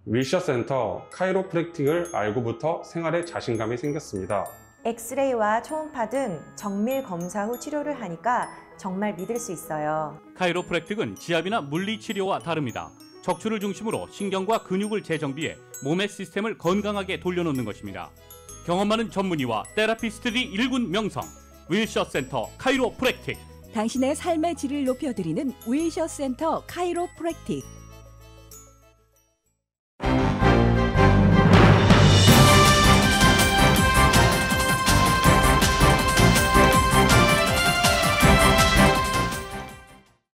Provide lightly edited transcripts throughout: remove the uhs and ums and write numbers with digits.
윌셔 센터 카이로프랙틱을 알고부터 생활에 자신감이 생겼습니다. 엑스레이와 초음파 등 정밀 검사 후 치료를 하니까 정말 믿을 수 있어요. 카이로프랙틱은 지압이나 물리치료와 다릅니다. 척추를 중심으로 신경과 근육을 재정비해 몸의 시스템을 건강하게 돌려놓는 것입니다. 경험 많은 전문의와 테라피스트들이 일군 명성, 윌셔 센터 카이로프랙틱. 당신의 삶의 질을 높여드리는 윌셔 센터 카이로프랙틱.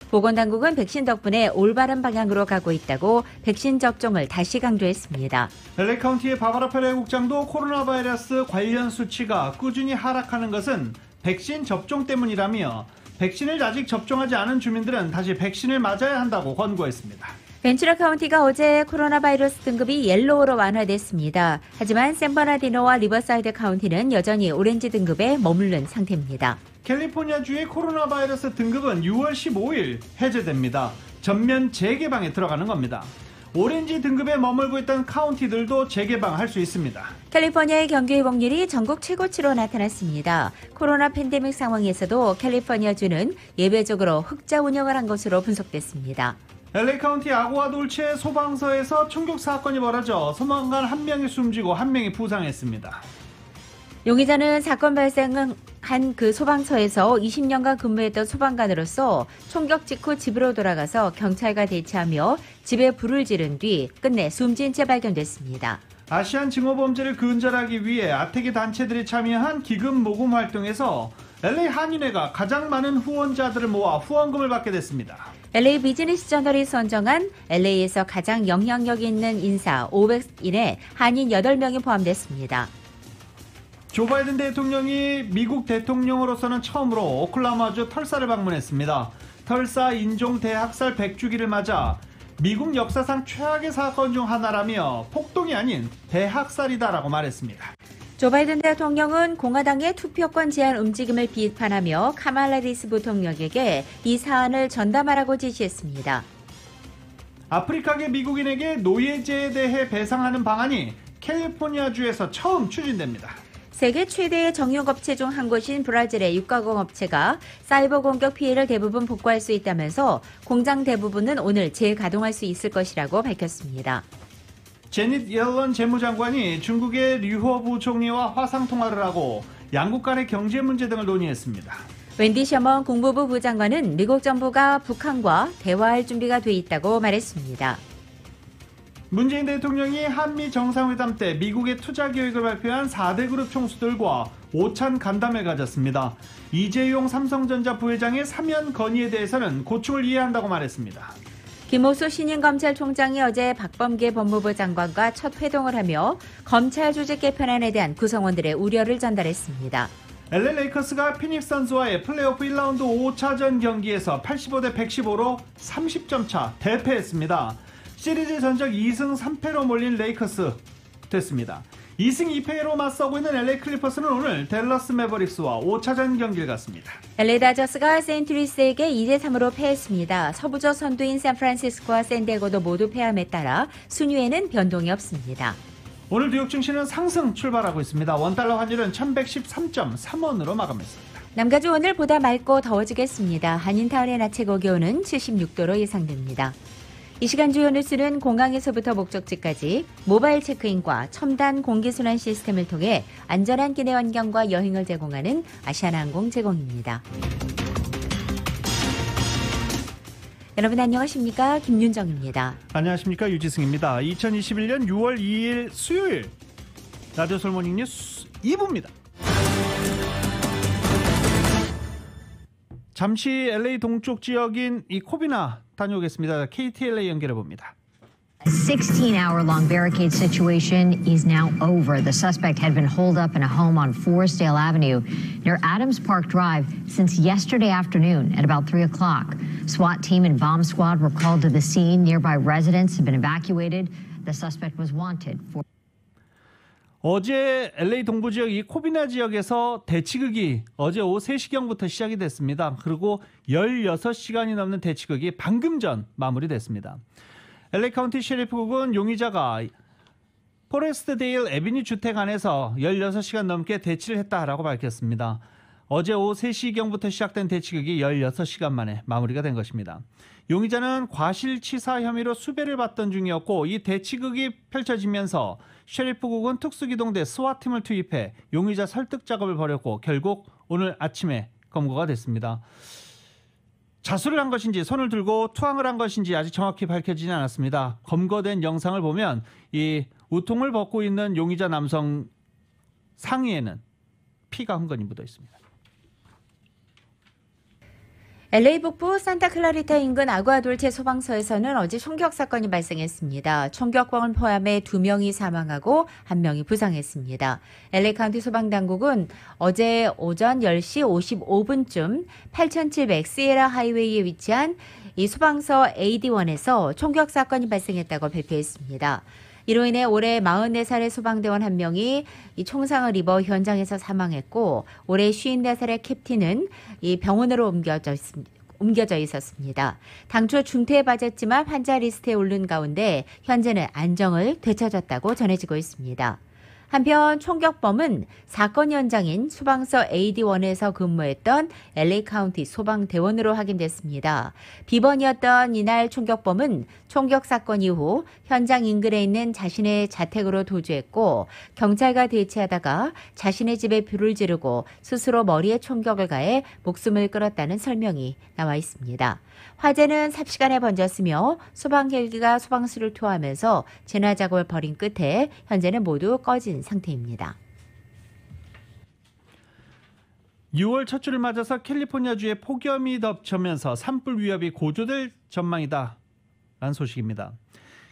보건당국은 백신 덕분에 올바른 방향으로 가고 있다고 백신 접종을 다시 강조했습니다. LA 카운티의 바바라 페레 국장도 코로나 바이러스 관련 수치가 꾸준히 하락하는 것은 백신 접종 때문이라며 백신을 아직 접종하지 않은 주민들은 다시 백신을 맞아야 한다고 권고했습니다. 벤츄라 카운티가 어제 코로나 바이러스 등급이 옐로우로 완화됐습니다. 하지만 샌버나디노와 리버사이드 카운티는 여전히 오렌지 등급에 머무른 상태입니다. 캘리포니아주의 코로나 바이러스 등급은 6월 15일 해제됩니다. 전면 재개방에 들어가는 겁니다. 오렌지 등급에 머물고 있던 카운티들도 재개방할 수 있습니다. 캘리포니아의 경기 회복률이 전국 최고치로 나타났습니다. 코로나 팬데믹 상황에서도 캘리포니아주는 예외적으로 흑자 운영을 한 것으로 분석됐습니다. LA 카운티 아고아 돌체 소방서에서 총격 사건이 벌어져 소방관 1명이 숨지고 1명이 부상했습니다. 용의자는 사건 발생한 그 소방서에서 20년간 근무했던 소방관으로서 총격 직후 집으로 돌아가서 경찰과 대치하며 집에 불을 지른 뒤 끝내 숨진 채 발견됐습니다. 아시안 증오범죄를 근절하기 위해 아태기 단체들이 참여한 기금 모금 활동에서 LA 한인회가 가장 많은 후원자들을 모아 후원금을 받게 됐습니다. LA 비즈니스 저널이 선정한 LA에서 가장 영향력 있는 인사 500인에 한인 8명이 포함됐습니다. 조 바이든 대통령이 미국 대통령으로서는 처음으로 오클라호마주 털사를 방문했습니다. 털사 인종 대학살 100주기를 맞아 미국 역사상 최악의 사건 중 하나라며 폭동이 아닌 대학살이다라고 말했습니다. 조 바이든 대통령은 공화당의 투표권 제한 움직임을 비판하며 카말라 해리스 부통령에게 이 사안을 전담하라고 지시했습니다. 아프리카계 미국인에게 노예제에 대해 배상하는 방안이 캘리포니아주에서 처음 추진됩니다. 세계 최대의 정육업체 중 한 곳인 브라질의 육가공 업체가 사이버 공격 피해를 대부분 복구할 수 있다면서 공장 대부분은 오늘 재가동할 수 있을 것이라고 밝혔습니다. 제닛 옐런 재무장관이 중국의 류호 부총리와 화상통화를 하고 양국 간의 경제 문제 등을 논의했습니다. 웬디 셔먼 국무부 부장관은 미국 정부가 북한과 대화할 준비가 돼 있다고 말했습니다. 문재인 대통령이 한미 정상회담 때 미국의 투자 계획을 발표한 4대 그룹 총수들과 오찬 간담회를 가졌습니다. 이재용 삼성전자 부회장의 사면 건의에 대해서는 고충을 이해한다고 말했습니다. 김옥수 신임 검찰총장이 어제 박범계 법무부 장관과 첫 회동을 하며 검찰 조직 개편안에 대한 구성원들의 우려를 전달했습니다. LA 레이커스가 피닉스 선수와의 플레이오프 1라운드 5차전 경기에서 85대 115로 30점 차 대패했습니다. 시리즈 전적 2승 3패로 몰린 레이커스 됐습니다. 2승 2패로 맞서고 있는 LA 클리퍼스는 오늘 댈러스 매버릭스와 5차전 경기를 갖습니다. LA 다저스가 세인트루이스에게 2대3으로 패했습니다. 서부저 선두인 샌프란시스코와 샌디에고도 모두 패함에 따라 순위에는 변동이 없습니다. 오늘 뉴욕 증시는 상승 출발하고 있습니다. 원달러 환율은 1113.3원으로 마감했습니다. 남가주 오늘 보다 맑고 더워지겠습니다. 한인타운의 낮 최고 기온은 76도로 예상됩니다. 이 시간 주요 뉴스는 공항에서부터 목적지까지 모바일 체크인과 첨단 공기순환 시스템을 통해 안전한 기내 환경과 여행을 제공하는 아시아나항공 제공입니다. 여러분 안녕하십니까? 김윤정입니다. 안녕하십니까? 유지승입니다. 2021년 6월 2일 수요일 라디오 솔모닝 뉴스 2부입니다. 잠시 LA 동쪽 지역인 이 코비나 다녀오겠습니다. KTLA 연결해 봅니다. A 16-hour-long barricade situation is now over. The suspect had been holed up in a home on Forestdale Avenue near Adams Park Drive since yesterday afternoon at about 3 o'clock. SWAT team and bomb squad were called to the scene. Nearby residents have been evacuated. The suspect was wanted for 어제 LA 동부 지역 이 코비나 지역에서 대치극이 어제 오후 3시경부터 시작이 됐습니다. 그리고 16시간이 넘는 대치극이 방금 전 마무리됐습니다. LA 카운티 셰리프국은 용의자가 포레스트데일 애비뉴 주택 안에서 16시간 넘게 대치를 했다라고 밝혔습니다. 어제 오후 3시경부터 시작된 대치극이 16시간 만에 마무리가 된 것입니다. 용의자는 과실치사 혐의로 수배를 받던 중이었고 이 대치극이 펼쳐지면서 셰리프국은 특수기동대 스와팀을 투입해 용의자 설득 작업을 벌였고 결국 오늘 아침에 검거가 됐습니다. 자수를 한 것인지 손을 들고 투항을 한 것인지 아직 정확히 밝혀지지 않았습니다. 검거된 영상을 보면 이 우통을 벗고 있는 용의자 남성 상의에는 피가 흥건히 묻어 있습니다. LA 북부 산타클라리타 인근 아구아돌체 소방서에서는 어제 총격 사건이 발생했습니다. 총격범을 포함해 2명이 사망하고 1명이 부상했습니다. LA 카운티 소방당국은 어제 오전 10시 55분쯤 8007 맥시에라 하이웨이에 위치한 이 소방서 AD1에서 총격 사건이 발생했다고 발표했습니다. 이로 인해 올해 44살의 소방대원 1명이 이 총상을 입어 현장에서 사망했고 올해 54살의 캡틴은 이 병원으로 옮겨져 있었습니다. 당초 중태에 빠졌지만 환자 리스트에 오른 가운데 현재는 안정을 되찾았다고 전해지고 있습니다. 한편 총격범은 사건 현장인 소방서 AD1에서 근무했던 LA 카운티 소방대원으로 확인됐습니다. 비번이었던 이날 총격범은 총격 사건 이후 현장 인근에 있는 자신의 자택으로 도주했고 경찰과 대치하다가 자신의 집에 불을 지르고 스스로 머리에 총격을 가해 목숨을 끊었다는 설명이 나와 있습니다. 화재는 삽시간에 번졌으며 소방 헬기가 소방수를 투하하면서 진화 작업을 벌인 끝에 현재는 모두 꺼진 상태입니다. 6월 첫 주를 맞아서 캘리포니아주에 폭염이 덮치면서 산불 위협이 고조될 전망이다 라는 소식입니다.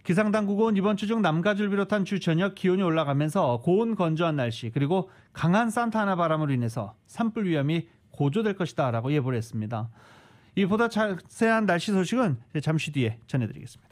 기상당국은 이번 주 중 남가주를 비롯한 주 전역 기온이 올라가면서 고온 건조한 날씨 그리고 강한 산타나 바람으로 인해서 산불 위험이 고조될 것이다 라고 예보를 했습니다. 이보다 자세한 날씨 소식은 잠시 뒤에 전해드리겠습니다.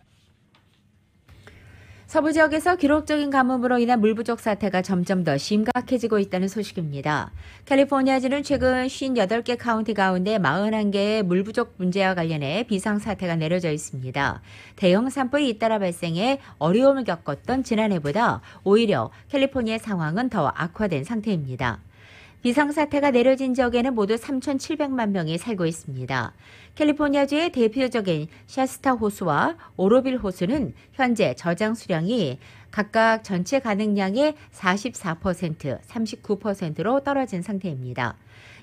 서부 지역에서 기록적인 가뭄으로 인한 물 부족 사태가 점점 더 심각해지고 있다는 소식입니다. 캘리포니아주는 최근 58개 카운티 가운데 41개의 물 부족 문제와 관련해 비상사태가 내려져 있습니다. 대형 산불이 잇따라 발생해 어려움을 겪었던 지난해보다 오히려 캘리포니아의 상황은 더 악화된 상태입니다. 비상사태가 내려진 지역에는 모두 3,700만 명이 살고 있습니다. 캘리포니아주의 대표적인 샤스타 호수와 오로빌 호수는 현재 저장 수량이 각각 전체 가능량의 44%, 39%로 떨어진 상태입니다.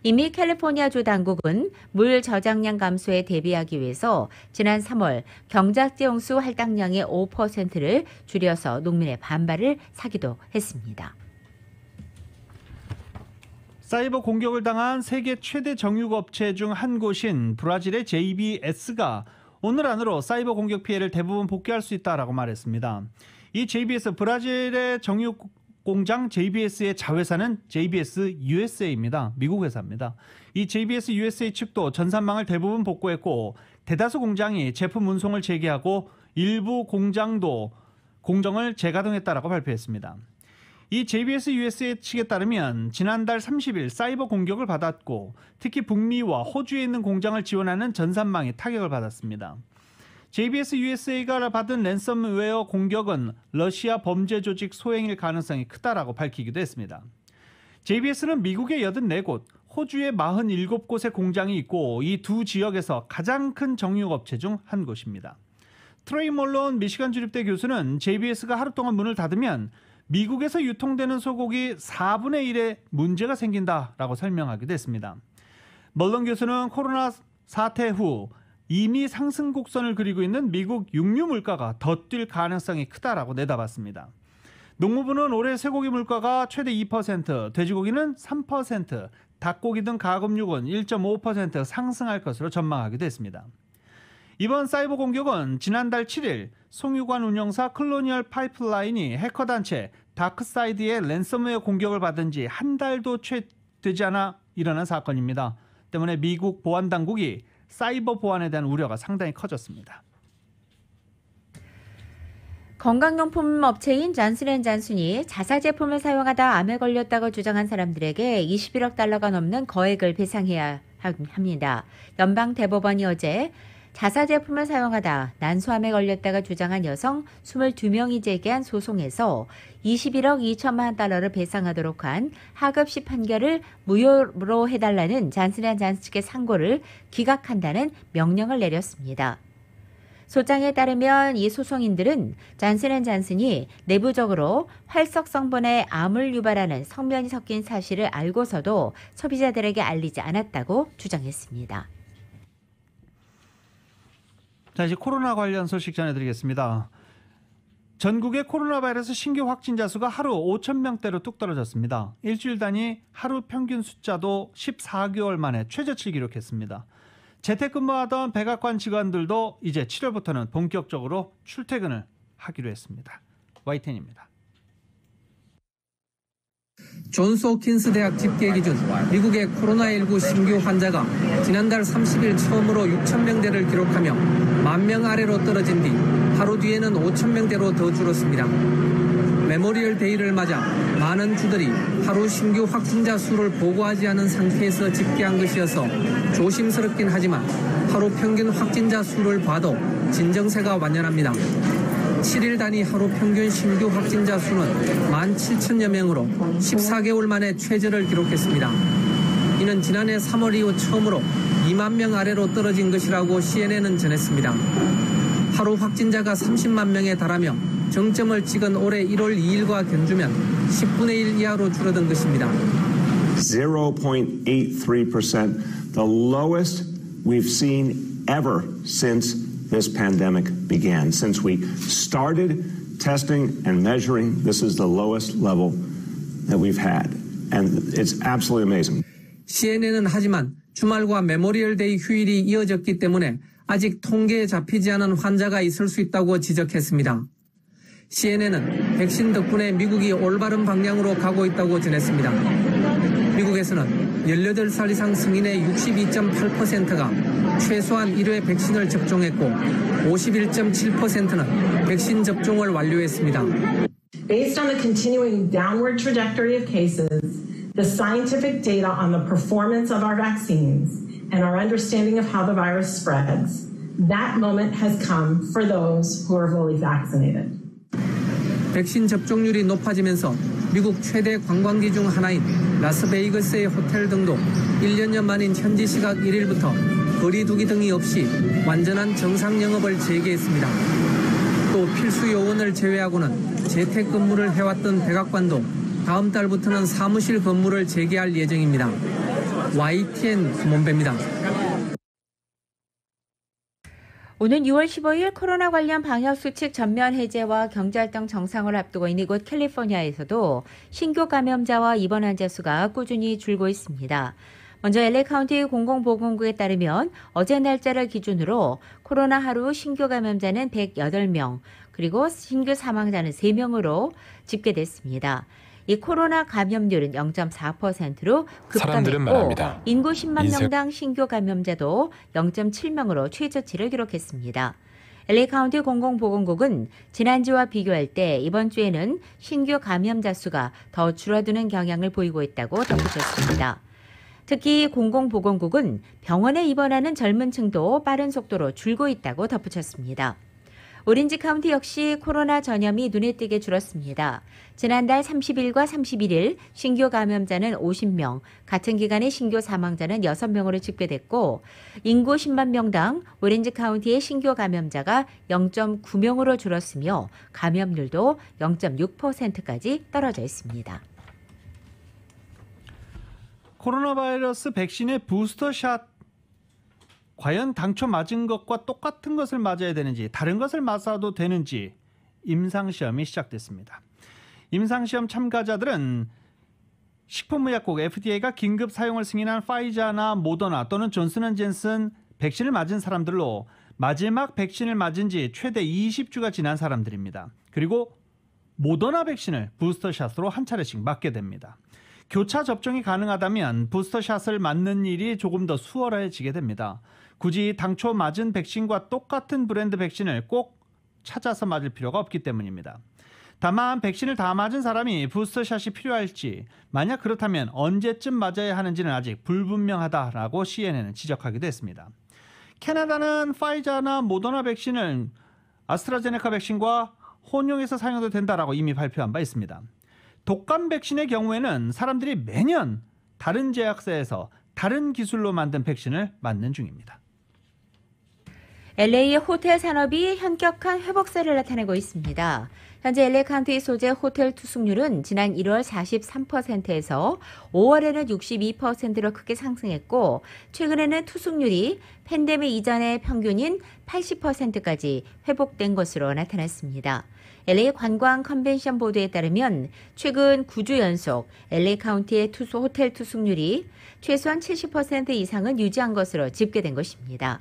이미 캘리포니아주 당국은 물 저장량 감소에 대비하기 위해서 지난 3월 경작지 홍수 할당량의 5%를 줄여서 농민의 반발을 사기도 했습니다. 사이버 공격을 당한 세계 최대 정육업체 중 한 곳인 브라질의 JBS가 오늘 안으로 사이버 공격 피해를 대부분 복귀할 수 있다라고 말했습니다. 이 JBS 브라질의 정육 공장 JBS의 자회사는 JBS USA입니다. 미국 회사입니다. 이 JBS USA 측도 전산망을 대부분 복구했고 대다수 공장이 제품 운송을 재개하고 일부 공장도 공정을 재가동했다라고 발표했습니다. 이 JBS USA 측에 따르면 지난달 30일 사이버 공격을 받았고 특히 북미와 호주에 있는 공장을 지원하는 전산망이 타격을 받았습니다. JBS USA가 받은 랜섬웨어 공격은 러시아 범죄 조직 소행일 가능성이 크다라고 밝히기도 했습니다. JBS는 미국의 84곳, 호주의 47곳의 공장이 있고 이 두 지역에서 가장 큰 정육업체 중 한 곳입니다. 트레이 몰론 미시간 주립대 교수는 JBS가 하루 동안 문을 닫으면 미국에서 유통되는 소고기 4분의 1에 문제가 생긴다라고 설명하기도 했습니다. 멀런 교수는 코로나 사태 후 이미 상승 곡선을 그리고 있는 미국 육류 물가가 더 뛸 가능성이 크다라고 내다봤습니다. 농무부는 올해 쇠고기 물가가 최대 2%, 돼지고기는 3%, 닭고기 등 가금육은 1.5% 상승할 것으로 전망하기도 했습니다. 이번 사이버 공격은 지난달 7일 송유관 운영사 클로니얼 파이프라인이 해커단체 다크사이드의 랜섬웨어 공격을 받은 지 한 달도 채 되지 않아 일어난 사건입니다. 때문에 미국 보안당국이 사이버 보안에 대한 우려가 상당히 커졌습니다. 건강용품 업체인 잔슨앤잔슨이 자사 제품을 사용하다 암에 걸렸다고 주장한 사람들에게 21억 달러가 넘는 거액을 배상해야 합니다. 연방대법원이 어제 자사 제품을 사용하다 난소암에 걸렸다가 주장한 여성 22명이 제기한 소송에서 21억 2천만 달러를 배상하도록 한 하급시 판결을 무효로 해달라는 잔슨앤잔슨 측의 상고를 기각한다는 명령을 내렸습니다. 소장에 따르면 이 소송인들은 잔슨앤잔슨이 내부적으로 활석 성분의 암을 유발하는 성면이 섞인 사실을 알고서도 소비자들에게 알리지 않았다고 주장했습니다. 자, 이제 코로나 관련 소식 전해드리겠습니다. 전국의 코로나 바이러스 신규 확진자 수가 하루 5,000명대로 뚝 떨어졌습니다. 일주일 단위 하루 평균 숫자도 14개월 만에 최저치를 기록했습니다. 재택근무하던 백악관 직원들도 이제 7월부터는 본격적으로 출퇴근을 하기로 했습니다. YTN입니다. 존스 홉킨스 대학 집계 기준 미국의 코로나19 신규 환자가 지난달 30일 처음으로 6,000명대를 기록하며 10,000명 아래로 떨어진 뒤 하루 뒤에는 5,000명대로 더 줄었습니다. 메모리얼 데이를 맞아 많은 주들이 하루 신규 확진자 수를 보고하지 않은 상태에서 집계한 것이어서 조심스럽긴 하지만 하루 평균 확진자 수를 봐도 진정세가 완연합니다. 7일 단위 하루 평균 신규 확진자 수는 17,000여 명으로 14개월 만에 최저를 기록했습니다. 이는 지난해 3월 이후 처음으로 2만 명 아래로 떨어진 것이라고 CNN은 전했습니다. 하루 확진자가 30만 명에 달하며 정점을 찍은 올해 1월 2일과 견주면 10분의 1 이하로 줄어든 것입니다. 0.83%, the lowest we've seen ever since this pandemic began. Since we started testing and measuring, this is the lowest level that we've had. And it's absolutely amazing. CNN은 하지만 주말과 메모리얼 데이 휴일이 이어졌기 때문에 아직 통계에 잡히지 않은 환자가 있을 수 있다고 지적했습니다. CNN은 백신 덕분에 미국이 올바른 방향으로 가고 있다고 전했습니다. 미국에서는 18살 이상 성인의 62.8%가 최소한 1회 백신을 접종했고 51.7%는 백신 접종을 완료했습니다. Based on the continuing downward trajectory of cases, the scientific data on the performance of our vaccines, and our understanding of how the virus spreads, that moment has come for those who are fully vaccinated. 백신 접종률이 높아지면서 미국 최대 관광지 중 하나인 라스베이거스의 호텔 등도 1년여 만인 현지 시각 1일부터 거리 두기 등이 없이 완전한 정상 영업을 재개했습니다. 또 필수 요원을 제외하고는 재택근무를 해왔던 백악관도 다음 달부터는 사무실 근무를 재개할 예정입니다. YTN 김원배입니다. 오는 6월 15일 코로나 관련 방역수칙 전면 해제와 경제활동 정상을 앞두고 있는 이곳 캘리포니아에서도 신규 감염자와 입원 환자 수가 꾸준히 줄고 있습니다. 먼저 LA 카운티 공공보건국에 따르면 어제 날짜를 기준으로 코로나 하루 신규 감염자는 108명, 그리고 신규 사망자는 3명으로 집계됐습니다. 이 코로나 감염률은 0.4%로 급감했고 인구 10만 명당 신규 감염자도 0.7명으로 최저치를 기록했습니다. LA 카운티 공공보건국은 지난주와 비교할 때 이번 주에는 신규 감염자 수가 더 줄어드는 경향을 보이고 있다고 덧붙였습니다. 특히 공공보건국은 병원에 입원하는 젊은 층도 빠른 속도로 줄고 있다고 덧붙였습니다. 오렌지 카운티 역시 코로나 전염이 눈에 띄게 줄었습니다. 지난달 30일과 31일 신규 감염자는 50명, 같은 기간에 신규 사망자는 6명으로 집계됐고 인구 10만 명당 오렌지 카운티의 신규 감염자가 0.9명으로 줄었으며 감염률도 0.6%까지 떨어져 있습니다. 코로나 바이러스 백신의 부스터샷 과연 당초 맞은 것과 똑같은 것을 맞아야 되는지 다른 것을 맞아도 되는지 임상시험이 시작됐습니다. 임상시험 참가자들은 식품의약국 FDA가 긴급 사용을 승인한 파이자나 모더나 또는 존슨앤존슨 백신을 맞은 사람들로 마지막 백신을 맞은 지 최대 20주가 지난 사람들입니다. 그리고 모더나 백신을 부스터샷으로 한 차례씩 맞게 됩니다. 교차 접종이 가능하다면 부스터샷을 맞는 일이 조금 더 수월해지게 됩니다. 굳이 당초 맞은 백신과 똑같은 브랜드 백신을 꼭 찾아서 맞을 필요가 없기 때문입니다. 다만 백신을 다 맞은 사람이 부스터샷이 필요할지, 만약 그렇다면 언제쯤 맞아야 하는지는 아직 불분명하다라고 CNN은 지적하기도 했습니다. 캐나다는 파이자나 모더나 백신을 아스트라제네카 백신과 혼용해서 사용도 된다라고 이미 발표한 바 있습니다. 독감 백신의 경우에는 사람들이 매년 다른 제약사에서 다른 기술로 만든 백신을 맞는 중입니다. LA의 호텔 산업이 현격한 회복세를 나타내고 있습니다. 현재 LA 카운티 소재 호텔 투숙률은 지난 1월 43%에서 5월에는 62%로 크게 상승했고 최근에는 투숙률이 팬데믹 이전의 평균인 80%까지 회복된 것으로 나타났습니다. LA 관광 컨벤션 보도에 따르면 최근 9주 연속 LA 카운티의 호텔 투숙률이 최소한 70% 이상은 유지한 것으로 집계된 것입니다.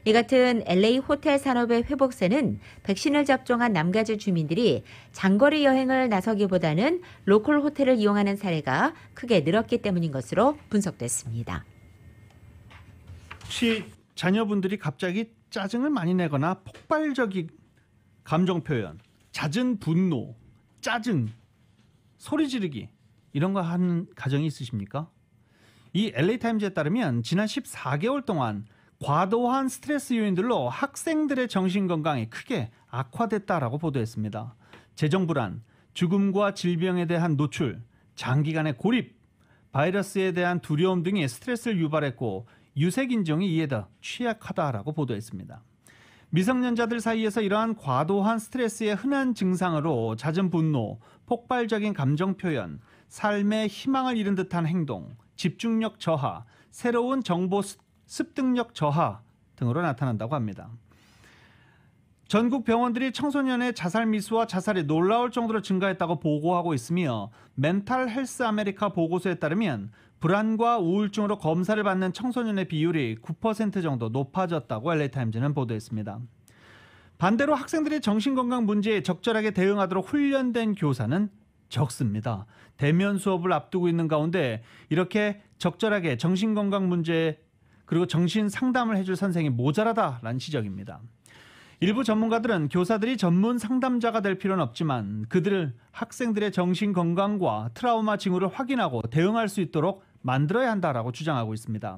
이 같은 LA 호텔 산업의 회복세는 백신을 접종한 남가주 주민들이 장거리 여행을 나서기보다는 로컬 호텔을 이용하는 사례가 크게 늘었기 때문인 것으로 분석됐습니다. 혹시 자녀분들이 갑자기 짜증을 많이 내거나 폭발적인 감정 표현, 잦은 분노, 짜증, 소리 지르기 이런 거 하는 가정이 있으십니까? 이 LA타임즈에 따르면 지난 14개월 동안 과도한 스트레스 요인들로 학생들의 정신건강이 크게 악화됐다라고 보도했습니다. 재정불안, 죽음과 질병에 대한 노출, 장기간의 고립, 바이러스에 대한 두려움 등이 스트레스를 유발했고 유색인종이 이에 더 취약하다라고 보도했습니다. 미성년자들 사이에서 이러한 과도한 스트레스의 흔한 증상으로 잦은 분노, 폭발적인 감정 표현, 삶의 희망을 잃은 듯한 행동, 집중력 저하, 새로운 정보 습득력 저하 등으로 나타난다고 합니다. 전국 병원들이 청소년의 자살 미수와 자살이 놀라울 정도로 증가했다고 보고하고 있으며 멘탈 헬스 아메리카 보고서에 따르면 불안과 우울증으로 검사를 받는 청소년의 비율이 9% 정도 높아졌다고 LA타임즈는 보도했습니다. 반대로 학생들의 정신건강 문제에 적절하게 대응하도록 훈련된 교사는 적습니다. 대면 수업을 앞두고 있는 가운데 이렇게 적절하게 정신건강 문제에 그리고 정신 상담을 해줄 선생이 모자라다라는 지적입니다. 일부 전문가들은 교사들이 전문 상담자가 될 필요는 없지만 그들을 학생들의 정신 건강과 트라우마 징후를 확인하고 대응할 수 있도록 만들어야 한다라고 주장하고 있습니다.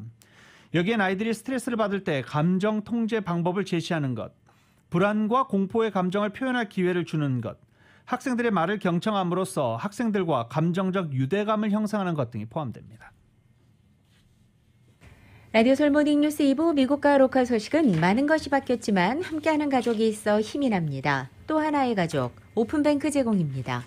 여기엔 아이들이 스트레스를 받을 때 감정 통제 방법을 제시하는 것, 불안과 공포의 감정을 표현할 기회를 주는 것, 학생들의 말을 경청함으로써 학생들과 감정적 유대감을 형성하는 것 등이 포함됩니다. 라디오 솔모닝 뉴스 2부 미국과 로컬 소식은 많은 것이 바뀌었지만 함께하는 가족이 있어 힘이 납니다. 또 하나의 가족, 오픈뱅크 제공입니다.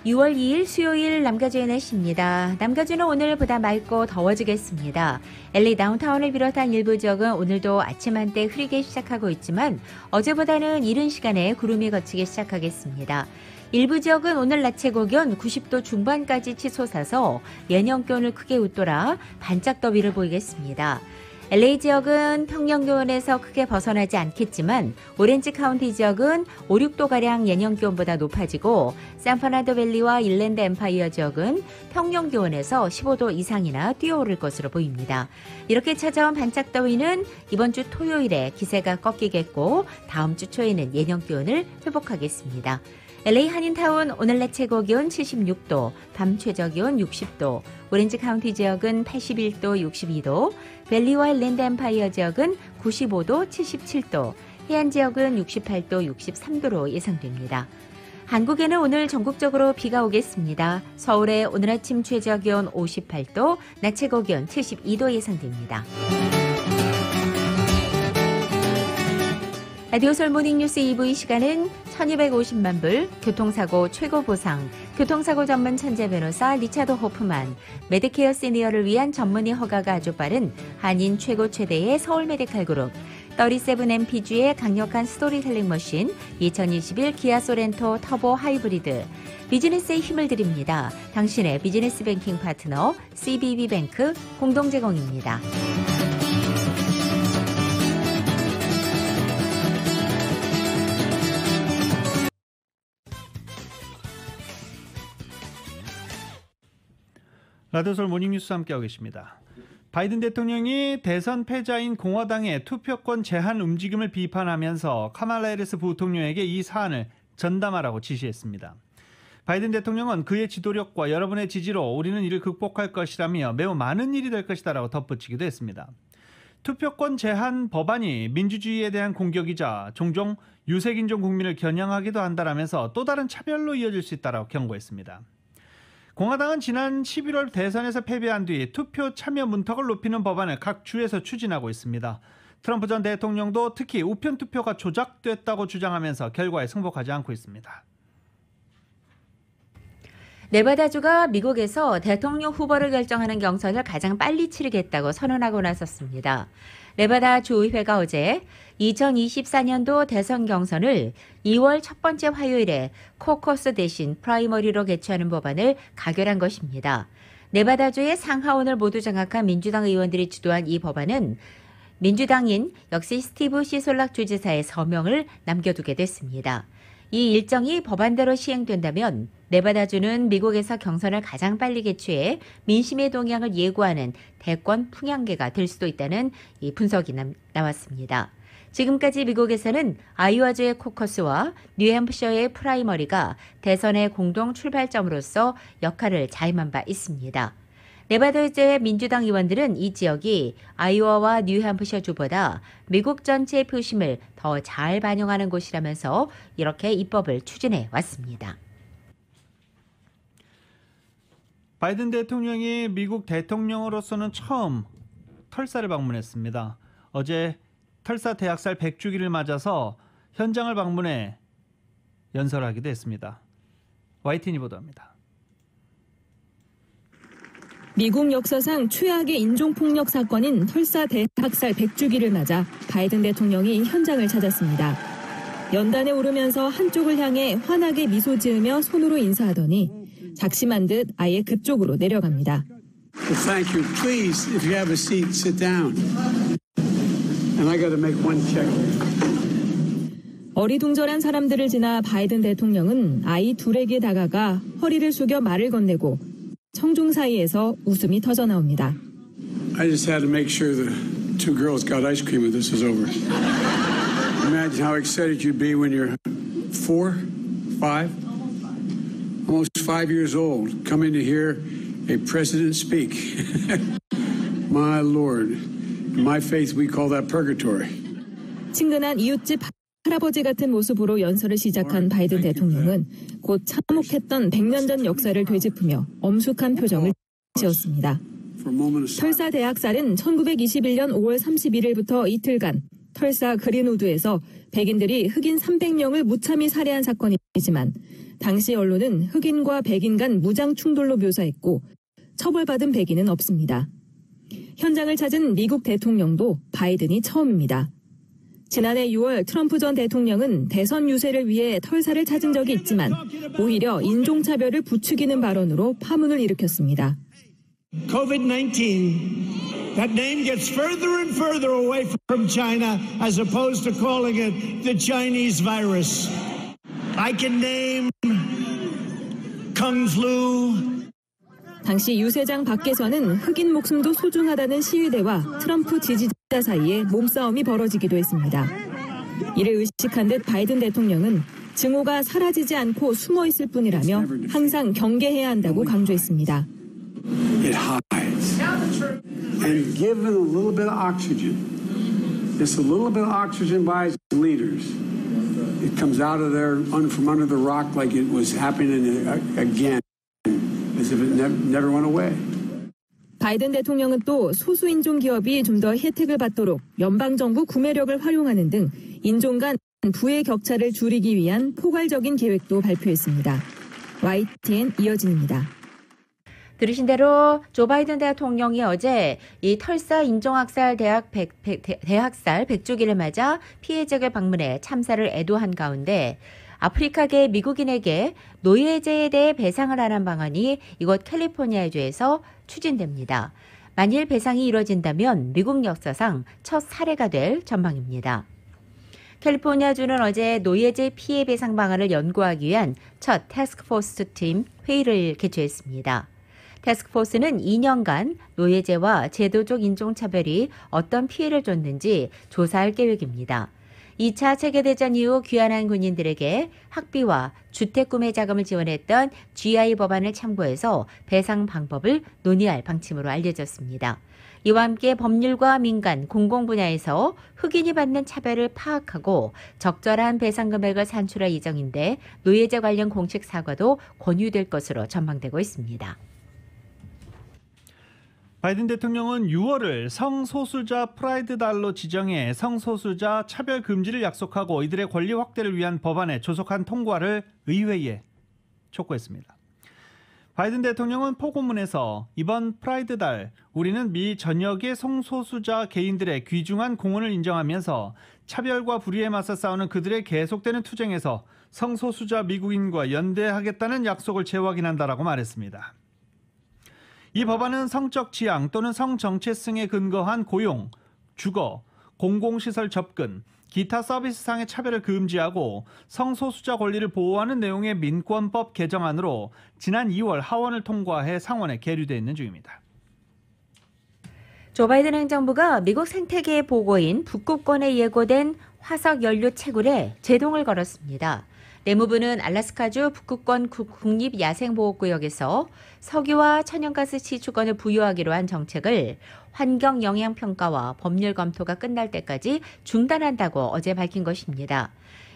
6월 2일 수요일 남가주의 날씨입니다. 남가주는 오늘보다 맑고 더워지겠습니다. LA 다운타운을 비롯한 일부 지역은 오늘도 아침 한때 흐리게 시작하고 있지만 어제보다는 이른 시간에 구름이 걷히기 시작하겠습니다. 일부 지역은 오늘 낮 최고 기온 90도 중반까지 치솟아서 예년 기온을 크게 웃돌아 반짝 더위를 보이겠습니다. LA 지역은 평년 기온에서 크게 벗어나지 않겠지만 오렌지 카운티 지역은 5, 6도가량 예년 기온보다 높아지고 샌퍼나도 밸리와 인랜드 엠파이어 지역은 평년 기온에서 15도 이상이나 뛰어오를 것으로 보입니다. 이렇게 찾아온 반짝 더위는 이번 주 토요일에 기세가 꺾이겠고 다음 주 초에는 예년 기온을 회복하겠습니다. LA 한인타운 오늘 낮 최고 기온 76도, 밤 최저 기온 60도, 오렌지 카운티 지역은 81도, 62도, 밸리와 인랜드 엠파이어 지역은 95도, 77도, 해안 지역은 68도, 63도로 예상됩니다. 한국에는 오늘 전국적으로 비가 오겠습니다. 서울에 오늘 아침 최저 기온 58도, 낮 최고 기온 72도 예상됩니다. 라디오 솔모닝 뉴스 2부 이 시간은 1250만 불, 교통사고 최고 보상, 교통사고 전문 천재 변호사 리차드 호프만, 메디케어 시니어를 위한 전문의 허가가 아주 빠른 한인 최고 최대의 서울 메디칼 그룹, 37MPG의 강력한 스토리텔링 머신, 2021 기아 소렌토 터보 하이브리드, 비즈니스에 힘을 드립니다. 당신의 비즈니스 뱅킹 파트너 CBB뱅크 공동 제공입니다. 라디오솔 모닝뉴스 함께하고 계십니다. 바이든 대통령이 대선 패자인 공화당의 투표권 제한 움직임을 비판하면서 카말라 해리스 부통령에게 이 사안을 전담하라고 지시했습니다. 바이든 대통령은 그의 지도력과 여러분의 지지로 우리는 이를 극복할 것이라며 매우 많은 일이 될 것이다라고 덧붙이기도 했습니다. 투표권 제한 법안이 민주주의에 대한 공격이자 종종 유색인종 국민을 겨냥하기도 한다라면서 또 다른 차별로 이어질 수 있다라고 경고했습니다. 공화당은 지난 11월 대선에서 패배한 뒤 투표 참여 문턱을 높이는 법안을 각 주에서 추진하고 있습니다. 트럼프 전 대통령도 특히 우편 투표가 조작됐다고 주장하면서 결과에 승복하지 않고 있습니다. 네바다주가 미국에서 대통령 후보를 결정하는 경선을 가장 빨리 치르겠다고 선언하고 나섰습니다. 네바다 주의회가 어제 2024년도 대선 경선을 2월 첫 번째 화요일에 코커스 대신 프라이머리로 개최하는 법안을 가결한 것입니다. 네바다주의 상하원을 모두 장악한 민주당 의원들이 주도한 이 법안은 민주당인 역시 스티브 시솔락 주지사의 서명을 남겨두게 됐습니다. 이 일정이 법안대로 시행된다면 네바다주는 미국에서 경선을 가장 빨리 개최해 민심의 동향을 예고하는 대권 풍향계가 될 수도 있다는 이 분석이 나왔습니다. 지금까지 미국에서는 아이오와주의 코커스와 뉴햄프셔의 프라이머리가 대선의 공동 출발점으로서 역할을 자임한 바 있습니다. 네바다주의 민주당 의원들은 이 지역이 아이오와와 뉴햄프셔주보다 미국 전체의 표심을 더 잘 반영하는 곳이라면서 이렇게 입법을 추진해 왔습니다. 바이든 대통령이 미국 대통령으로서는 처음 털사를 방문했습니다. 어제 털사 대학살 100주기를 맞아서 현장을 방문해 연설하기도 했습니다. YTN이 보도합니다. 미국 역사상 최악의 인종폭력 사건인 털사 대학살 100주기를 맞아 바이든 대통령이 현장을 찾았습니다. 연단에 오르면서 한쪽을 향해 환하게 미소 지으며 손으로 인사하더니 작심한 듯 아예 그쪽으로 내려갑니다. Thank you. Please, if you have a seat, sit down. And I got to make one check. 어리둥절한 사람들을 지나 바이든 대통령은 아이 둘에게 다가가 허리를 숙여 말을 건네고 청중 사이에서 웃음이 터져 나옵니다. I just had to make sure the two girls got ice cream when this was over. Imagine how excited you'd be when you're 4, 5, almost 5 years old, coming to hear a president speak. My Lord, in my faith we call that purgatory. 친근한 이웃집 할아버지 같은 모습으로 연설을 시작한 바이든 대통령은 곧 참혹했던 100년 전 역사를 되짚으며 엄숙한 표정을 지었습니다. 털사 대학살은 1921년 5월 31일부터 이틀간 털사 그린우드에서 백인들이 흑인 300명을 무참히 살해한 사건이지만 당시 언론은 흑인과 백인 간 무장 충돌로 묘사했고 처벌받은 백인은 없습니다. 현장을 찾은 미국 대통령도 바이든이 처음입니다. 지난해 6월 트럼프 전 대통령은 대선 유세를 위해 털사를 찾은 적이 있지만 오히려 인종차별을 부추기는 발언으로 파문을 일으켰습니다. COVID-19, that name gets further and further away from China as opposed to calling it the Chinese virus. I can name Kung Flu. 당시 유세장 밖에서는 흑인 목숨도 소중하다는 시위대와 트럼프 지지자 사이에 몸싸움이 벌어지기도 했습니다. 이를 의식한 듯 바이든 대통령은 증오가 사라지지 않고 숨어 있을 뿐이라며 항상 경계해야 한다고 강조했습니다. It hides. And given a little bit of oxygen, just a little bit of oxygen by its leaders, it comes out of there from under the rock like it was happening again. As if it never went away. 바이든 대통령은 또 소수인종 기업이 좀 더 혜택을 받도록 연방정부 구매력을 활용하는 등 인종 간 부의 격차를 줄이기 위한 포괄적인 계획도 발표했습니다. YTN 이어진입니다. 들으신 대로 조 바이든 대통령이 어제 이 털사 인종학살 대학살 100주기를 맞아 피해지역을 방문해 참사를 애도한 가운데 아프리카계 미국인에게 노예제에 대해 배상을 하는 방안이 이곳 캘리포니아주에서 추진됩니다. 만일 배상이 이뤄진다면 미국 역사상 첫 사례가 될 전망입니다. 캘리포니아주는 어제 노예제 피해 배상 방안을 연구하기 위한 첫 태스크포스 팀 회의를 개최했습니다. 태스크포스는 2년간 노예제와 제도적 인종차별이 어떤 피해를 줬는지 조사할 계획입니다. 2차 세계대전 이후 귀환한 군인들에게 학비와 주택 구매 자금을 지원했던 GI 법안을 참고해서 배상 방법을 논의할 방침으로 알려졌습니다. 이와 함께 법률과 민간, 공공 분야에서 흑인이 받는 차별을 파악하고 적절한 배상 금액을 산출할 예정인데 노예제 관련 공식 사과도 권유될 것으로 전망되고 있습니다. 바이든 대통령은 6월을 성소수자 프라이드 달로 지정해 성소수자 차별 금지를 약속하고 이들의 권리 확대를 위한 법안의 조속한 통과를 의회에 촉구했습니다. 바이든 대통령은 포고문에서 이번 프라이드 달 우리는 미 전역의 성소수자 개인들의 귀중한 공헌을 인정하면서 차별과 불의에 맞서 싸우는 그들의 계속되는 투쟁에서 성소수자 미국인과 연대하겠다는 약속을 재확인한다라고 말했습니다. 이 법안은 성적 지향 또는 성정체성에 근거한 고용, 주거, 공공시설 접근, 기타 서비스상의 차별을 금지하고 성소수자 권리를 보호하는 내용의 민권법 개정안으로 지난 2월 하원을 통과해 상원에 계류되어 있는 중입니다. 조 바이든 행정부가 미국 생태계의 보고인 북극권에 예고된 화석 연료 채굴에 제동을 걸었습니다. 내무부는 알래스카주 북극권 국립야생보호구역에서 석유와 천연가스 시추권을 부여하기로 한 정책을 환경 영향 평가와 법률 검토가 끝날 때까지 중단한다고 어제 밝힌 것입니다.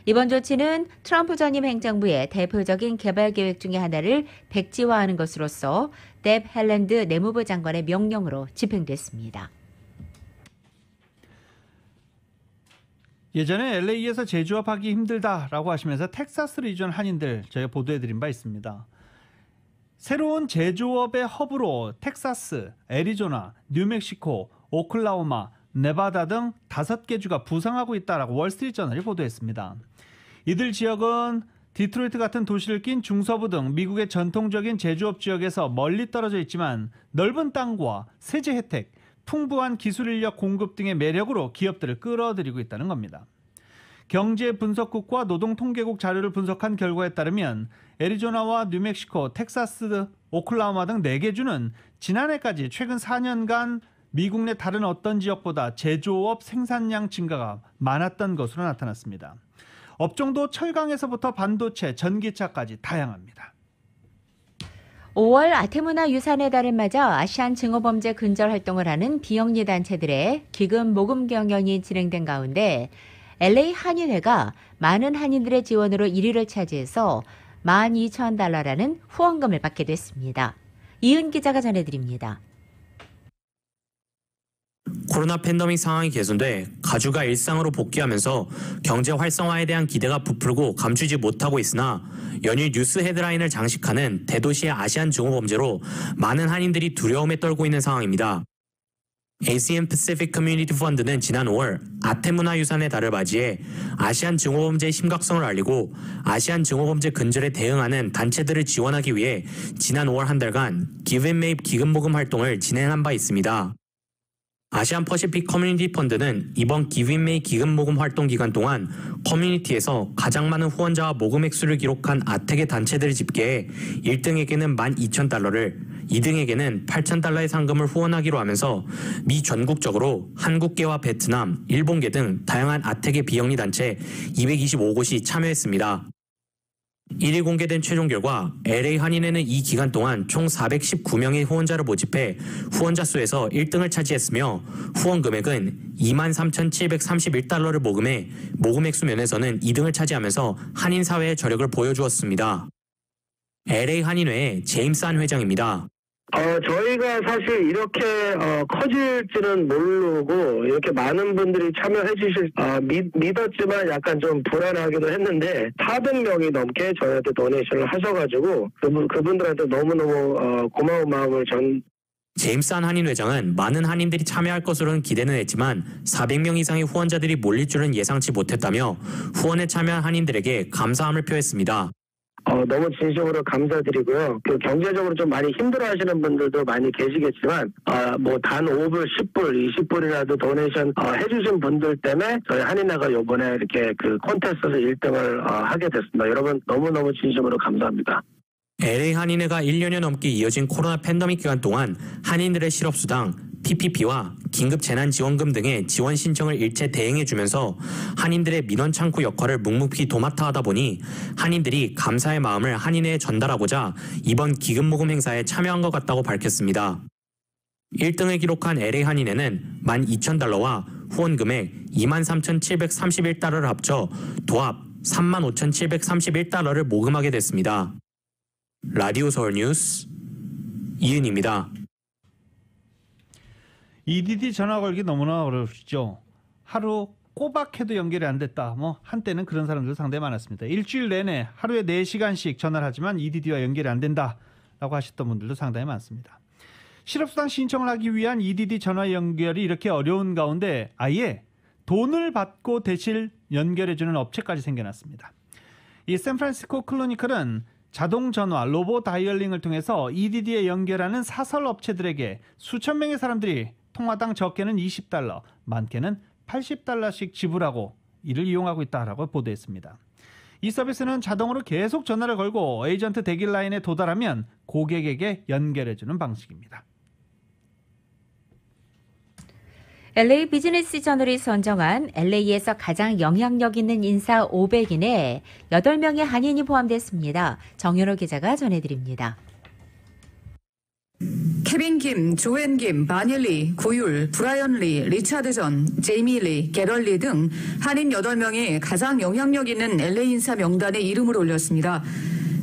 이번 조치는 트럼프 전임 행정부의 대표적인 개발 계획 중의 하나를 백지화하는 것으로서 뎁 헬랜드 내무부 장관의 명령으로 집행됐습니다. 예전에 LA에서 재주업하기 힘들다라고 하시면서 텍사스로 이주한 한인들 저희가 보도해드린 바 있습니다. 새로운 제조업의 허브로 텍사스, 애리조나, 뉴멕시코, 오클라호마, 네바다 등 5개 주가 부상하고 있다라고 월스트리트저널이 보도했습니다. 이들 지역은 디트로이트 같은 도시를 낀 중서부 등 미국의 전통적인 제조업 지역에서 멀리 떨어져 있지만 넓은 땅과 세제 혜택, 풍부한 기술 인력 공급 등의 매력으로 기업들을 끌어들이고 있다는 겁니다. 경제분석국과 노동통계국 자료를 분석한 결과에 따르면 애리조나와 뉴멕시코, 텍사스, 오클라호마 등 4개 주는 지난해까지 최근 4년간 미국 내 다른 어떤 지역보다 제조업 생산량 증가가 많았던 것으로 나타났습니다. 업종도 철강에서부터 반도체, 전기차까지 다양합니다. 5월 아테무나 유산의 달을 맞아 아시안 증오범죄 근절 활동을 하는 비영리 단체들의 기금 모금 경연이 진행된 가운데 LA 한인회가 많은 한인들의 지원으로 1위를 차지해서 $12,000라는 후원금을 받게 됐습니다. 이은 기자가 전해드립니다. 코로나 팬데믹 상황이 개선돼 가주가 일상으로 복귀하면서 경제 활성화에 대한 기대가 부풀고 감추지 못하고 있으나 연일 뉴스 헤드라인을 장식하는 대도시의 아시안 증오범죄로 많은 한인들이 두려움에 떨고 있는 상황입니다. ASEAN Pacific Community Fund는 지난 5월 아테무나 유산의 달을 맞이해 아시안 증오범죄의 심각성을 알리고 아시안 증오범죄 근절에 대응하는 단체들을 지원하기 위해 지난 5월 한 달간 Give and Make 기금 모금 활동을 진행한 바 있습니다. 아시안 퍼시픽 커뮤니티 펀드는 이번 Give and Make 기금 모금 활동 기간 동안 커뮤니티에서 가장 많은 후원자와 모금 액수를 기록한 아텍의 단체들을 집계해 1등에게는 $12,000, 2등에게는 $8,000의 상금을 후원하기로 하면서 미 전국적으로 한국계와 베트남, 일본계 등 다양한 아텍의 비영리 단체 225곳이 참여했습니다. 1일 공개된 최종 결과 LA 한인회는 이 기간 동안 총 419명의 후원자를 모집해 후원자 수에서 1등을 차지했으며 후원 금액은 $23,731를 모금해 모금 액수 면에서는 2등을 차지하면서 한인 사회의 저력을 보여주었습니다. LA 한인회의 제임스 한 회장입니다. 저희가 사실 이렇게 커질지는 모르고 이렇게 많은 분들이 참여해 주실 믿었지만 약간 좀 불안하기도 했는데 400명이 넘게 저희한테 도네이션을 하셔가지고 그분들한테 너무너무 고마운 마음을 제임스 한 한인 회장은 많은 한인들이 참여할 것으로는 기대는 했지만 400명 이상의 후원자들이 몰릴 줄은 예상치 못했다며 후원에 참여한 한인들에게 감사함을 표했습니다. 너무 진심으로 감사드리고요. 경제적으로 좀 많이 힘들어하시는 분들도 많이 계시겠지만 뭐 단 5불, 10불, 20불이라도 도네이션 해주신 분들 때문에 저희 한인회가 이번에 이렇게 그 콘테스트에서 1등을 하게 됐습니다. 여러분 너무너무 진심으로 감사합니다. LA 한인회가 1년여 넘게 이어진 코로나 팬데믹 기간 동안 한인들의 실업수당, PPP와 긴급재난지원금 등의 지원 신청을 일체 대행해주면서 한인들의 민원창구 역할을 묵묵히 도맡아 하다 보니 한인들이 감사의 마음을 한인회에 전달하고자 이번 기금모금 행사에 참여한 것 같다고 밝혔습니다. 1등을 기록한 LA 한인회는 12,000달러와 후원금액 23,731달러를 합쳐 도합 35,731달러를 모금하게 됐습니다. 라디오 서울 뉴스 이은입니다. EDD 전화 걸기 너무나 어렵죠. 하루 꼬박해도 연결이 안 됐다. 한때는 그런 사람들 상당히 많았습니다. 일주일 내내 하루에 4시간씩 전화를 하지만 EDD와 연결이 안 된다라고 하셨던 분들도 상당히 많습니다. 실업수당 신청을 하기 위한 EDD 전화 연결이 이렇게 어려운 가운데 아예 돈을 받고 대신 연결해주는 업체까지 생겨났습니다. 이 샌프란시스코 클로니클은 자동 전화, 로봇 다이얼링을 통해서 EDD에 연결하는 사설 업체들에게 수천 명의 사람들이 통화당 적게는 $20, 많게는 $80씩 지불하고 이를 이용하고 있다라고 보도했습니다. 이 서비스는 자동으로 계속 전화를 걸고 에이전트 대기 라인에 도달하면 고객에게 연결해주는 방식입니다. LA 비즈니스 저널이 선정한 LA에서 가장 영향력 있는 인사 500인에 8명의 한인이 포함됐습니다. 정현호 기자가 전해드립니다. 케빈 김, 조앤 김, 바닐 리, 구율, 브라이언 리, 리차드 전, 제이미 리, 게럴 리 등 한인 8명이 가장 영향력 있는 LA 인사 명단에 이름을 올렸습니다.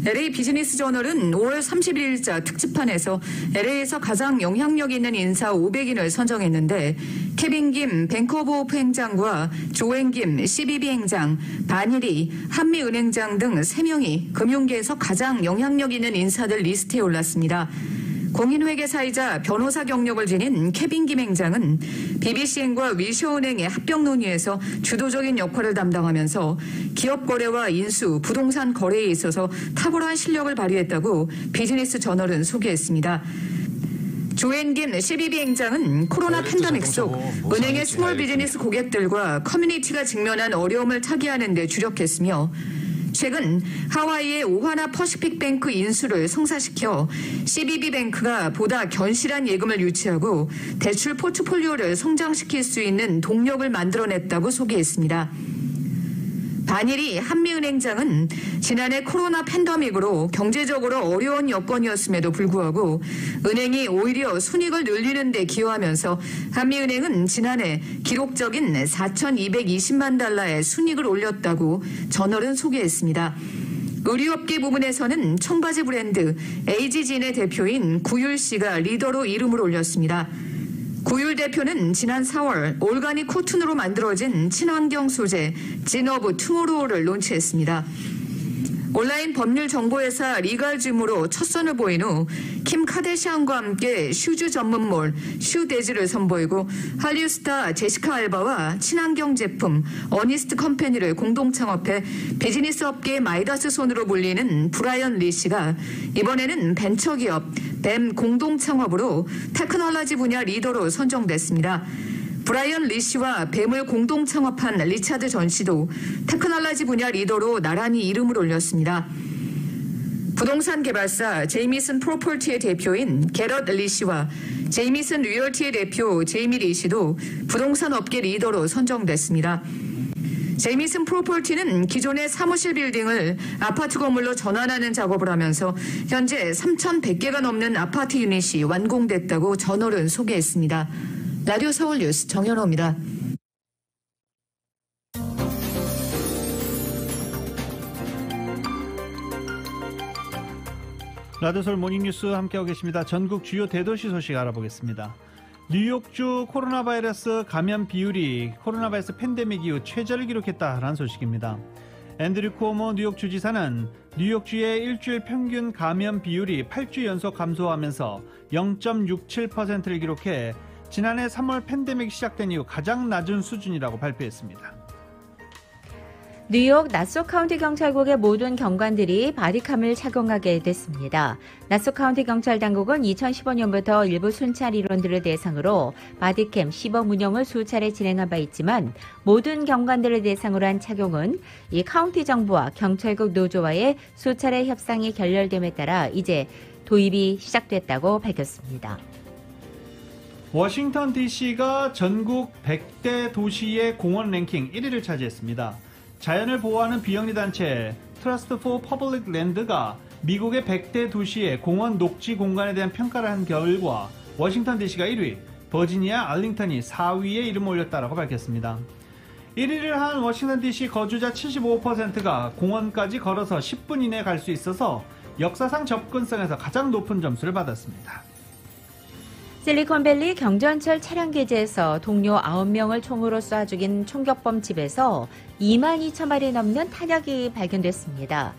LA 비즈니스 저널은 5월 31일자 특집판에서 LA에서 가장 영향력 있는 인사 500인을 선정했는데 케빈 김 뱅크 오브 호프 행장과 조앤 김 CBB 행장, 바닐이 한미은행장 등 3명이 금융계에서 가장 영향력 있는 인사들 리스트에 올랐습니다. 공인회계사이자 변호사 경력을 지닌 케빈 김 행장은 BBC은행과 위셔은행의 합병 논의에서 주도적인 역할을 담당하면서 기업 거래와 인수, 부동산 거래에 있어서 탁월한 실력을 발휘했다고 비즈니스 저널은 소개했습니다. 조앤 김 CBB 행장은 코로나 팬데믹 속 은행의 스몰 비즈니스 고객들과 커뮤니티가 직면한 어려움을 타개하는 데 주력했으며 최근 하와이의 오하나 퍼시픽 뱅크 인수를 성사시켜 CBB 뱅크가 보다 견실한 예금을 유치하고 대출 포트폴리오를 성장시킬 수 있는 동력을 만들어냈다고 소개했습니다. 바닐이 한미은행장은 지난해 코로나 팬데믹으로 경제적으로 어려운 여건이었음에도 불구하고 은행이 오히려 순이익을 늘리는 데 기여하면서 한미은행은 지난해 기록적인 4,220만 달러의 순이익을 올렸다고 저널은 소개했습니다. 의류업계 부분에서는 청바지 브랜드 에이지진의 대표인 구율 씨가 리더로 이름을 올렸습니다. 구율 대표는 지난 4월 올가닉 코튼으로 만들어진 친환경 소재 진오브 투모로우를 론치했습니다. 온라인 법률 정보회사 리갈짐으로 첫 선을 보인 후 킴 카데시안과 함께 슈즈 전문몰 슈데즈를 선보이고 한류 스타 제시카 알바와 친환경 제품 어니스트 컴퍼니를 공동 창업해 비즈니스 업계의 마이다스 손으로 불리는 브라이언 리 씨가 이번에는 벤처기업 뱀 공동 창업으로 테크놀로지 분야 리더로 선정됐습니다. 브라이언 리 씨와 뱀을 공동 창업한 리차드 전 씨도 테크놀로지 분야 리더로 나란히 이름을 올렸습니다. 부동산 개발사 제이미슨 프로퍼티의 대표인 게럿 리 씨와 제이미슨 리얼티의 대표 제이미 리 씨도 부동산 업계 리더로 선정됐습니다. 제이미슨 프로퍼티는 기존의 사무실 빌딩을 아파트 건물로 전환하는 작업을 하면서 현재 3,100개가 넘는 아파트 유닛이 완공됐다고 저널은 소개했습니다. 라디오 서울 뉴스 정현호입니다. 라디오 서울 모닝뉴스 함께하고 계십니다. 전국 주요 대도시 소식 알아보겠습니다. 뉴욕주 코로나 바이러스 감염 비율이 코로나 바이러스 팬데믹 이후 최저를 기록했다라는 소식입니다. 앤드류 쿠오모 뉴욕 주지사는 뉴욕주의 일주일 평균 감염 비율이 8주 연속 감소하면서 0.67%를 기록해 지난해 3월 팬데믹 시작된 이후 가장 낮은 수준이라고 발표했습니다. 뉴욕 나소 카운티 경찰국의 모든 경관들이 바디캄을 착용하게 됐습니다. 나소 카운티 경찰 당국은 2015년부터 일부 순찰 일원들을 대상으로 바디캠 시범 운영을 수차례 진행한 바 있지만 모든 경관들을 대상으로 한 착용은 이 카운티 정부와 경찰국 노조와의 수차례 협상이 결렬됨에 따라 이제 도입이 시작됐다고 밝혔습니다. 워싱턴 DC가 전국 100대 도시의 공원 랭킹 1위를 차지했습니다. 자연을 보호하는 비영리 단체 트러스트 포 퍼블릭 랜드가 미국의 100대 도시의 공원 녹지 공간에 대한 평가를 한 결과 워싱턴 DC가 1위, 버지니아 알링턴이 4위에 이름을 올렸다고 밝혔습니다. 1위를 한 워싱턴 DC 거주자 75%가 공원까지 걸어서 10분 이내에 갈 수 있어서 역사상 접근성에서 가장 높은 점수를 받았습니다. 실리콘밸리 경전철 차량 기지에서 동료 9명을 총으로 쏴 죽인 총격범 집에서 2만 2천 마리 넘는 탄약이 발견됐습니다.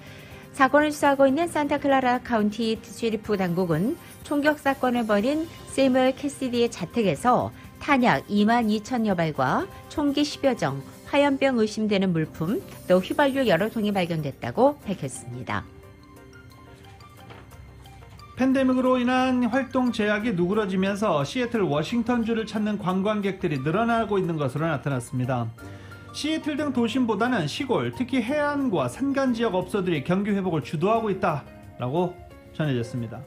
사건을 수사하고 있는 산타클라라 카운티 셰리프 당국은 총격 사건을 벌인 세이멀 캐시디의 자택에서 탄약 2만 2천여 발과 총기 10여 정, 화염병 의심되는 물품, 또 휘발유 여러 통이 발견됐다고 밝혔습니다. 팬데믹으로 인한 활동 제약이 누그러지면서 시애틀 워싱턴주를 찾는 관광객들이 늘어나고 있는 것으로 나타났습니다. 시애틀 등 도심보다는 시골, 특히 해안과 산간 지역 업소들이 경기 회복을 주도하고 있다라고 전해졌습니다.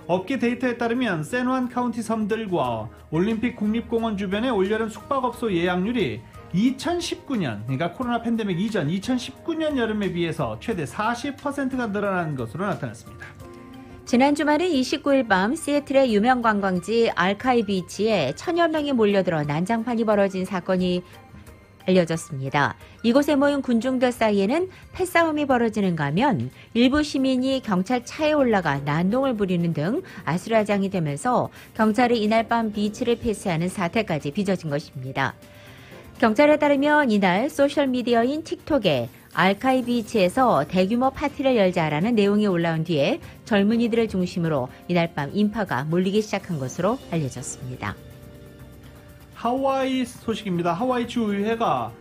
업계 데이터에 따르면 샌juan 카운티 섬들과 올림픽 국립공원 주변의 올여름 숙박업소 예약률이 2019년, 그러니까 코로나 팬데믹 이전 2019년 여름에 비해서 최대 40%가 늘어난 것으로 나타났습니다. 지난 주말인 29일 밤 시애틀의 유명 관광지 알카이 비치에 천여 명이 몰려들어 난장판이 벌어진 사건이 알려졌습니다. 이곳에 모인 군중들 사이에는 패싸움이 벌어지는가 하면 일부 시민이 경찰 차에 올라가 난동을 부리는 등 아수라장이 되면서 경찰이 이날 밤 비치를 폐쇄하는 사태까지 빚어진 것입니다. 경찰에 따르면 이날 소셜미디어인 틱톡에 알카이 비치에서 대규모 파티를 열자라는 내용이 올라온 뒤에 젊은이들을 중심으로 이날 밤 인파가 몰리기 시작한 것으로 알려졌습니다. 하와이 소식입니다. 하와이 주의회가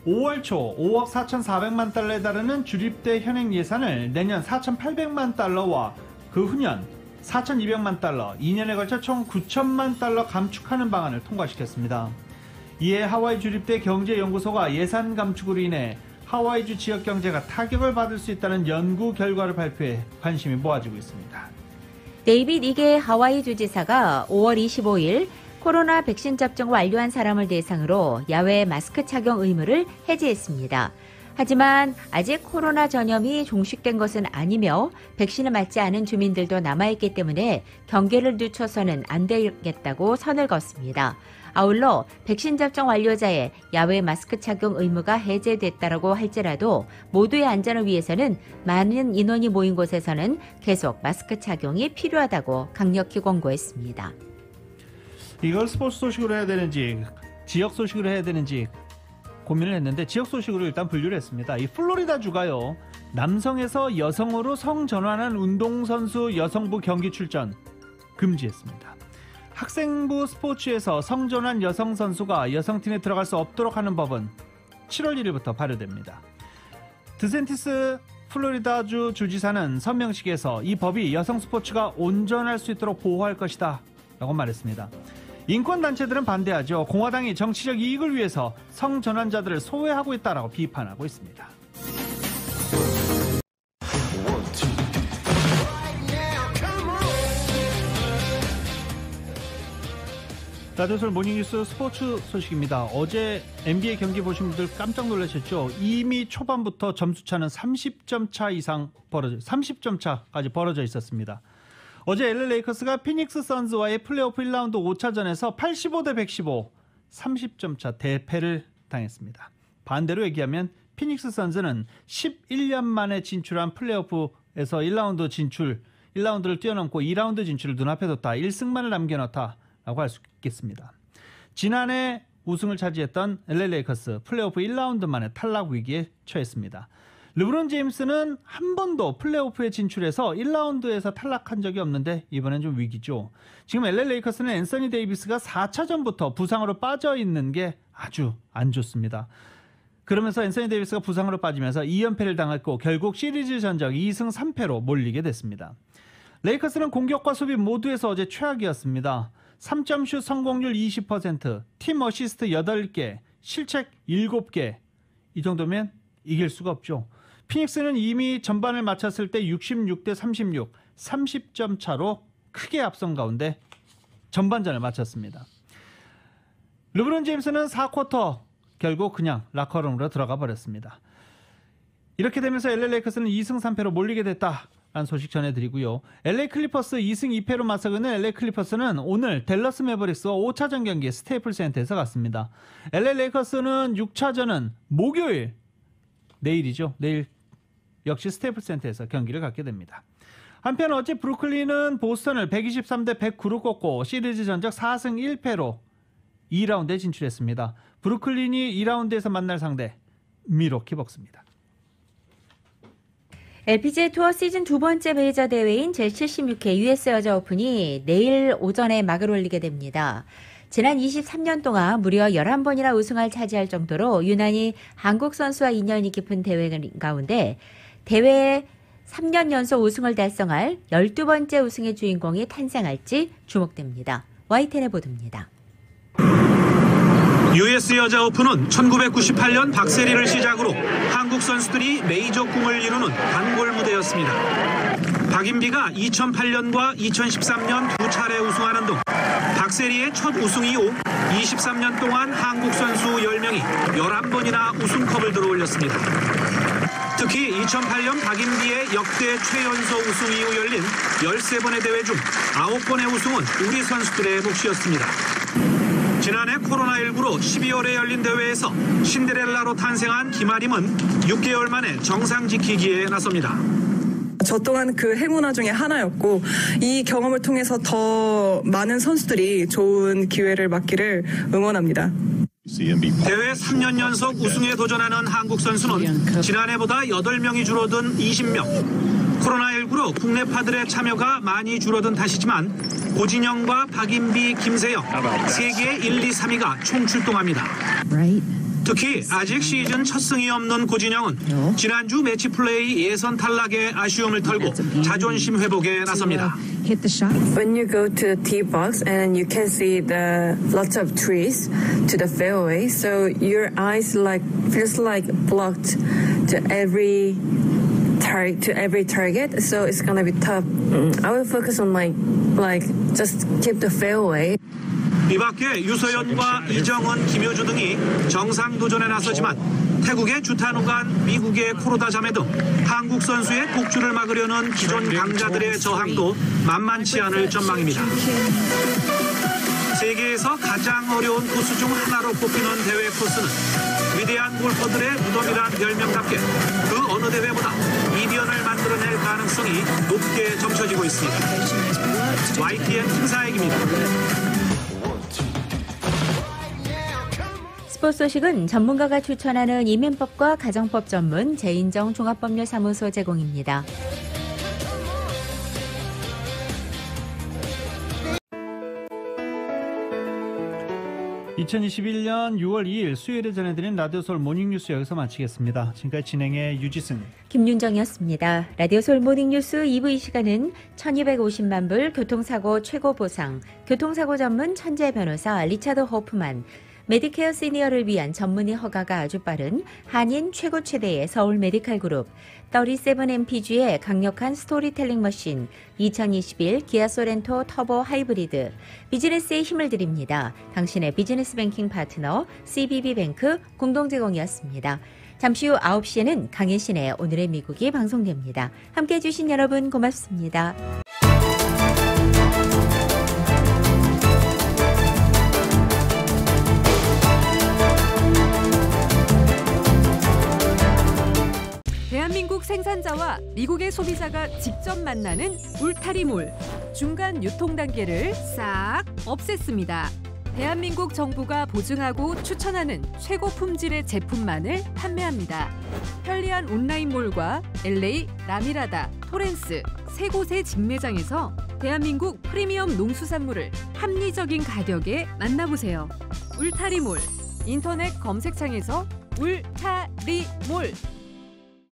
5월 초 5억 4,400만 달러에 달하는 주립대 현행 예산을 내년 4,800만 달러와 그 후년 4,200만 달러, 2년에 걸쳐 총 9천만 달러 감축하는 방안을 통과시켰습니다. 이에 하와이 주립대 경제연구소가 예산 감축으로 인해 하와이주 지역 경제가 타격을 받을 수 있다는 연구 결과를 발표해 관심이 모아지고 있습니다. 데이빗 이게 하와이 주지사가 5월 25일 코로나 백신 접종 완료한 사람을 대상으로 야외 마스크 착용 의무를 해제했습니다. 하지만 아직 코로나 전염이 종식된 것은 아니며 백신을 맞지 않은 주민들도 남아있기 때문에 경계를 늦춰서는 안 되겠다고 선을 그었습니다. 아울러 백신 접종 완료자의 야외 마스크 착용 의무가 해제됐다라고 할지라도 모두의 안전을 위해서는 많은 인원이 모인 곳에서는 계속 마스크 착용이 필요하다고 강력히 권고했습니다. 이걸 스포츠 소식으로 해야 되는지 지역 소식으로 해야 되는지 고민을 했는데 지역 소식으로 일단 분류를 했습니다. 이 플로리다주가요, 남성에서 여성으로 성전환한 운동선수 여성부 경기 출전 금지했습니다. 학생부 스포츠에서 성전환 여성 선수가 여성팀에 들어갈 수 없도록 하는 법은 7월 1일부터 발효됩니다. 드센티스 플로리다주 주지사는 서명식에서 이 법이 여성 스포츠가 온전할 수 있도록 보호할 것이다 라고 말했습니다. 인권단체들은 반대하죠. 공화당이 정치적 이익을 위해서 성전환자들을 소외하고 있다라고 비판하고 있습니다. 라디오솔 모닝뉴스 스포츠 소식입니다. 어제 NBA 경기 보신 분들 깜짝 놀라셨죠? 이미 초반부터 점수차는 30점 차 이상 30점 차까지 벌어져 있었습니다. 어제 LA 레이커스가 피닉스 선즈와의 플레이오프 1라운드 5차전에서 85대 115, 30점 차 대패를 당했습니다. 반대로 얘기하면 피닉스 선즈는 11년 만에 진출한 플레이오프에서 1라운드를 뛰어넘고 2라운드 진출을 눈앞에 뒀다. 1승만을 남겨놓다라고 할 수 있겠습니다. 지난해 우승을 차지했던 LA 레이커스 플레이오프 1라운드 만에 탈락 위기에 처했습니다. 르브론 제임스는 한 번도 플레이오프에 진출해서 1라운드에서 탈락한 적이 없는데 이번엔 좀 위기죠. 지금 LA 레이커스는 앤서니 데이비스가 4차전부터 부상으로 빠져있는 게 아주 안 좋습니다. 그러면서 앤서니 데이비스가 부상으로 빠지면서 2연패를 당했고 결국 시리즈 전적 2승 3패로 몰리게 됐습니다. 레이커스는 공격과 수비 모두에서 어제 최악이었습니다. 3점슛 성공률 20%, 팀 어시스트 8개, 실책 7개. 이 정도면 이길 수가 없죠. 피닉스는 이미 전반을 마쳤을 때 66대 36, 30점 차로 크게 앞선 가운데 전반전을 마쳤습니다. 르브론 제임스는 4쿼터 결국 그냥 라커룸으로 들어가 버렸습니다. 이렇게 되면서 LA 레이커스는 2승 3패로 몰리게 됐다라는 소식 전해드리고요. LA 클리퍼스 2승 2패로 맞서는 LA 클리퍼스는 오늘 댈러스 매버릭스와 5차전 경기에 스테이플 센터에서 갔습니다. LA 레이커스는 6차전은 목요일, 내일이죠. 내일 역시 스테이플 센터에서 경기를 갖게 됩니다. 한편 어제 브루클린은 보스턴을 123대 109로 꺾고 시리즈 전적 4승 1패로 2라운드에 진출했습니다. 브루클린이 2라운드에서 만날 상대 밀워키 벅스입니다. LPGA 투어 시즌 두 번째 메이저 대회인 제76회 US 여자 오픈이 내일 오전에 막을 올리게 됩니다. 지난 23년 동안 무려 11번이나 우승을 차지할 정도로 유난히 한국 선수와 인연이 깊은 대회 가운데 대회에 3년 연속 우승을 달성할 12번째 우승의 주인공이 탄생할지 주목됩니다. YTN의 보도입니다. US 여자 오픈은 1998년 박세리를 시작으로 한국 선수들이 메이저 꿈을 이루는 단골 무대였습니다. 박인비가 2008년과 2013년 두 차례 우승하는 등 박세리의 첫 우승 이후 23년 동안 한국 선수 10명이 11번이나 우승컵을 들어올렸습니다. 특히 2008년 박인비의 역대 최연소 우승 이후 열린 13번의 대회 중 9번의 우승은 우리 선수들의 몫이었습니다. 지난해 코로나19로 12월에 열린 대회에서 신데렐라로 탄생한 김아림은 6개월 만에 정상 지키기에 나섭니다. 저 또한 그 행운아 중에 하나였고 이 경험을 통해서 더 많은 선수들이 좋은 기회를 맞기를 응원합니다. 대회 3년 연속 우승에 도전하는 한국 선수는 지난해보다 8명이 줄어든 20명. 코로나19로 국내파들의 참여가 많이 줄어든 탓이지만 고진영과 박인비, 김세영, 세계 1, 2, 3위가 총 출동합니다. 특히 아직 시즌 첫 승이 없는 고진영은 지난주 매치 플레이 예선 탈락의 아쉬움을 털고 자존심 회복에 나섭니다. When you go to the tee box and you can see the lots of trees to the fairway, so your eyes feels like blocked to every target, so it's gonna be tough. I will focus on like just keep the fairway. 이 밖에 유소연과 이정은, 김효주 등이 정상 도전에 나서지만 태국의 주탄우간, 미국의 쿠로다 자메 등 한국 선수의 독주를 막으려는 기존 강자들의 저항도 만만치 않을 전망입니다. 세계에서 가장 어려운 코스 중 하나로 꼽히는 대회 코스는 위대한 골퍼들의 무덤이란 별명답게 그 어느 대회보다 이변을 만들어낼 가능성이 높게 점쳐지고 있습니다. YTN 김사익입니다. 스포츠 소식은 전문가가 추천하는 이민법과 가정법 전문 재인정 종합법률사무소 제공입니다. (2021년 6월 2일) 수요일에 전해드린 라디오 서울 모닝뉴스 여기서 마치겠습니다. 지금까지 진행의 유지승, 김윤정이었습니다. 라디오 서울 모닝뉴스 2부 이 시간은 1250만 불 교통사고 최고 보상, 교통사고 전문 천재 변호사 리차드 호프만, 메디케어 시니어를 위한 전문의 허가가 아주 빠른 한인 최고 최대의 서울 메디칼 그룹, 37MPG의 강력한 스토리텔링 머신, 2021 기아 소렌토 터보 하이브리드, 비즈니스에 힘을 드립니다. 당신의 비즈니스 뱅킹 파트너 CBB뱅크 공동제공이었습니다. 잠시 후 9시에는 강혜신의 오늘의 미국이 방송됩니다. 함께해 주신 여러분 고맙습니다. 대한민국 생산자와 미국의 소비자가 직접 만나는 울타리몰, 중간 유통 단계를 싹 없앴습니다. 대한민국 정부가 보증하고 추천하는 최고 품질의 제품만을 판매합니다. 편리한 온라인몰과 LA, 라미라다, 토렌스 세 곳의 직매장에서 대한민국 프리미엄 농수산물을 합리적인 가격에 만나보세요. 울타리몰, 인터넷 검색창에서 울타리몰